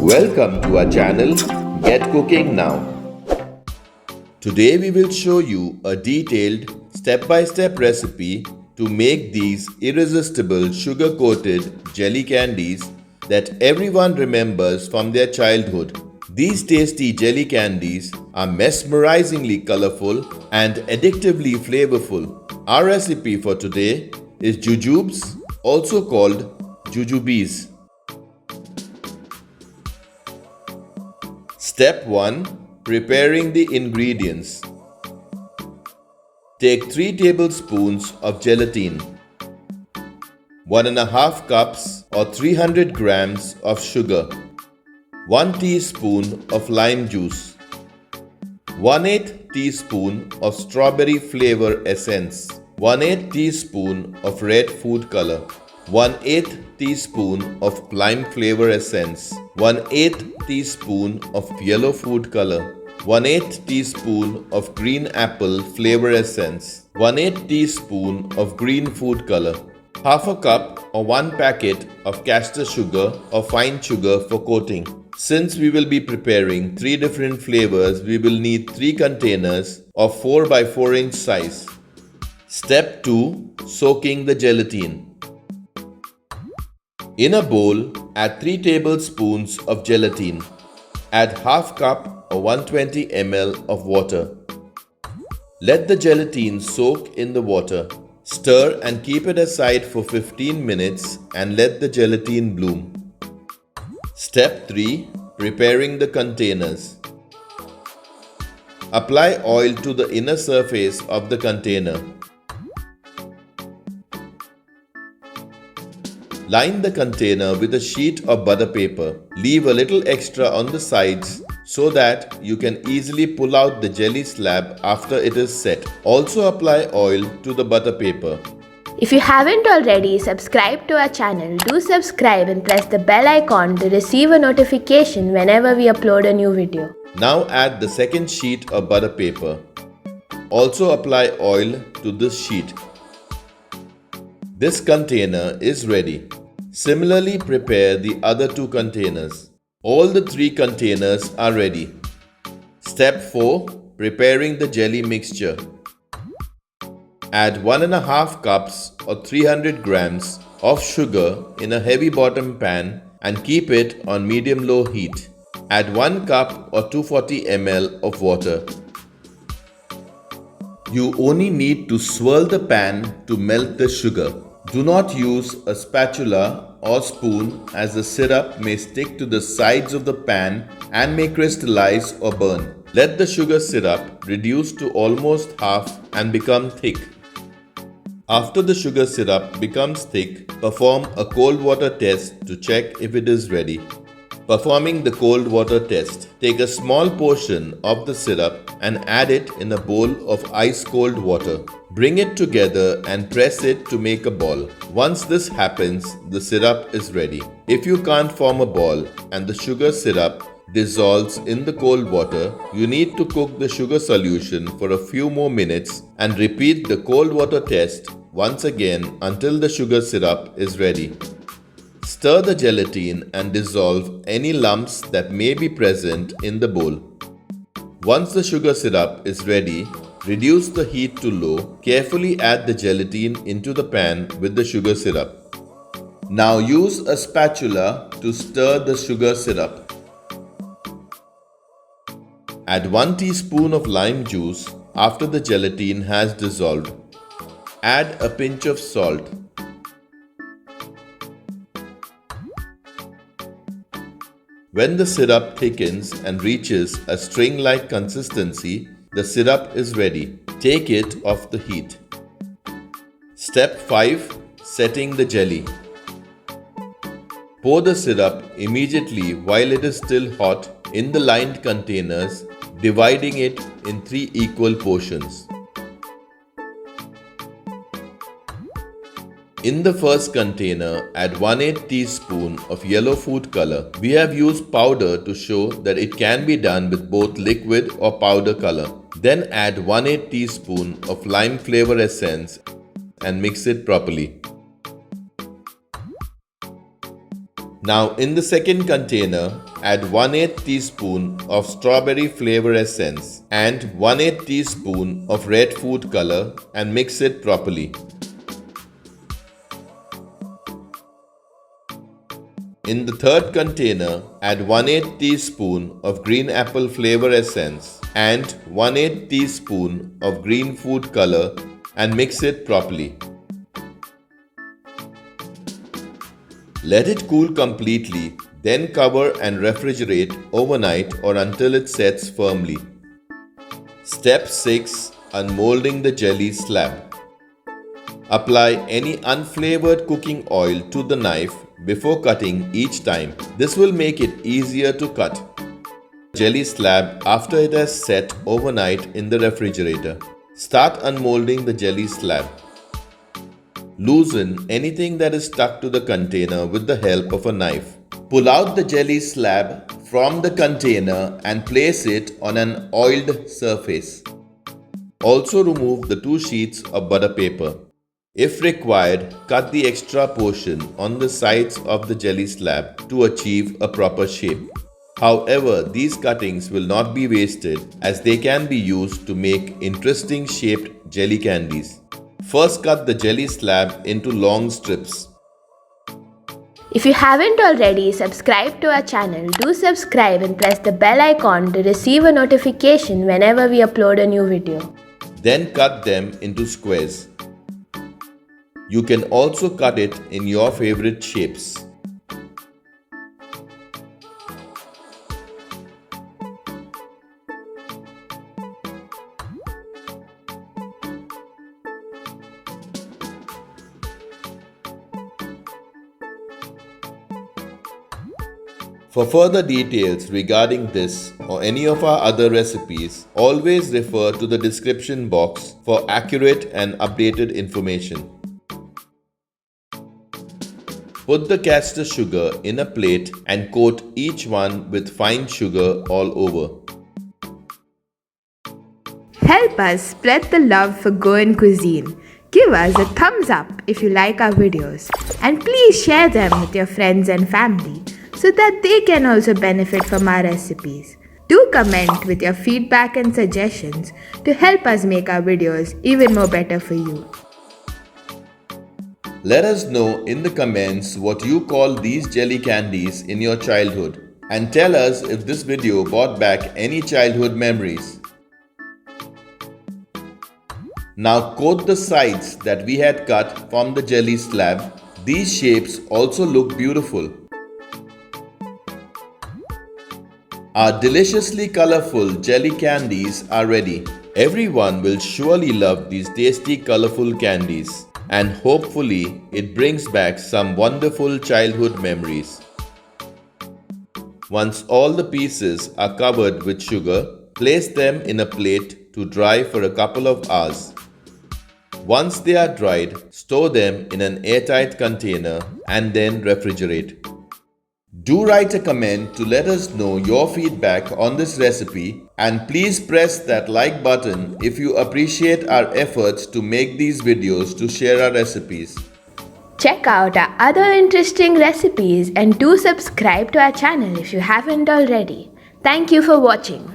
Welcome to our channel Get Cooking Now. Today we will show you a detailed step-by-step recipe to make these irresistible sugar-coated jelly candies that everyone remembers from their childhood. These tasty jelly candies are mesmerizingly colorful and addictively flavorful. Our recipe for today is Jujubes, also called Jujubes. Step 1. Preparing the ingredients. Take 3 tablespoons of gelatin, 1.5 cups or 300 grams of sugar, 1 teaspoon of lime juice, 1/8 teaspoon of strawberry flavor essence, 1/8 teaspoon of red food color, 1/8 teaspoon of lime flavor essence, 1/8 teaspoon of yellow food color, 1/8 teaspoon of green apple flavor essence, 1/8 teaspoon of green food color, half a cup or 1 packet of castor sugar or fine sugar for coating. Since we will be preparing 3 different flavors, we will need 3 containers of 4 by 4 inch size. Step 2. Soaking the gelatin. In a bowl, add 3 tablespoons of gelatin. Add half cup or 120 ml of water. Let the gelatin soak in the water. Stir and keep it aside for 15 minutes and let the gelatin bloom. Step 3. Preparing the containers. Apply oil to the inner surface of the container. Line the container with a sheet of butter paper. Leave a little extra on the sides so that you can easily pull out the jelly slab after it is set. Also apply oil to the butter paper. If you haven't already subscribed to our channel, do subscribe and press the bell icon to receive a notification whenever we upload a new video. Now add the second sheet of butter paper. Also apply oil to this sheet. This container is ready. Similarly, prepare the other 2 containers. All the 3 containers are ready. Step 4. Preparing the jelly mixture. Add 1.5 cups or 300 grams of sugar in a heavy bottom pan and keep it on medium-low heat. Add 1 cup or 240 ml of water. You only need to swirl the pan to melt the sugar. Do not use a spatula or spoon as the syrup may stick to the sides of the pan and may crystallize or burn. Let the sugar syrup reduce to almost half and become thick. After the sugar syrup becomes thick, perform a cold water test to check if it is ready. Performing the cold water test, take a small portion of the syrup and add it in a bowl of ice-cold water. Bring it together and press it to make a ball. Once this happens, the syrup is ready. If you can't form a ball and the sugar syrup dissolves in the cold water, you need to cook the sugar solution for a few more minutes and repeat the cold water test once again until the sugar syrup is ready. Stir the gelatin and dissolve any lumps that may be present in the bowl. Once the sugar syrup is ready, reduce the heat to low. Carefully add the gelatin into the pan with the sugar syrup. Now use a spatula to stir the sugar syrup. Add 1 teaspoon of lime juice after the gelatin has dissolved. Add a pinch of salt. When the syrup thickens and reaches a string-like consistency, the syrup is ready. Take it off the heat. Step 5. Setting the jelly. Pour the syrup immediately while it is still hot in the lined containers, dividing it in 3 equal portions. In the first container, add 1/8 teaspoon of yellow food color. We have used powder to show that it can be done with both liquid or powder color. Then add 1/8 teaspoon of lime flavor essence and mix it properly. Now in the second container, add 1/8 teaspoon of strawberry flavor essence and 1/8 teaspoon of red food color and mix it properly. In the third container, add 1/8 teaspoon of green apple flavor essence and 1/8 teaspoon of green food color and mix it properly. Let it cool completely, then cover and refrigerate overnight or until it sets firmly. Step 6. Unmolding the jelly slab. Apply any unflavored cooking oil to the knife before cutting each time. This will make it easier to cut jelly slab after it has set overnight in the refrigerator. Start unmolding the jelly slab. Loosen anything that is stuck to the container with the help of a knife. Pull out the jelly slab from the container and place it on an oiled surface. Also remove the 2 sheets of butter paper. If required, cut the extra portion on the sides of the jelly slab to achieve a proper shape. However, these cuttings will not be wasted as they can be used to make interesting shaped jelly candies. First, cut the jelly slab into long strips. If you haven't already subscribed to our channel, do subscribe and press the bell icon to receive a notification whenever we upload a new video. Then cut them into squares. You can also cut it in your favorite shapes. For further details regarding this or any of our other recipes, always refer to the description box for accurate and updated information. Put the caster sugar in a plate and coat each one with fine sugar all over. Help us spread the love for Goan cuisine. Give us a thumbs up if you like our videos, and please share them with your friends and family so that they can also benefit from our recipes. Do comment with your feedback and suggestions to help us make our videos even more better for you. Let us know in the comments what you call these jelly candies in your childhood, and tell us if this video brought back any childhood memories. Now coat the sides that we had cut from the jelly slab. These shapes also look beautiful. Our deliciously colorful jelly candies are ready. Everyone will surely love these tasty colorful candies, and hopefully it brings back some wonderful childhood memories. Once all the pieces are covered with sugar, place them in a plate to dry for a couple of hours. Once they are dried, store them in an airtight container and then refrigerate. Do write a comment to let us know your feedback on this recipe, and please press that like button if you appreciate our efforts to make these videos to share our recipes. Check out our other interesting recipes and do subscribe to our channel if you haven't already. Thank you for watching.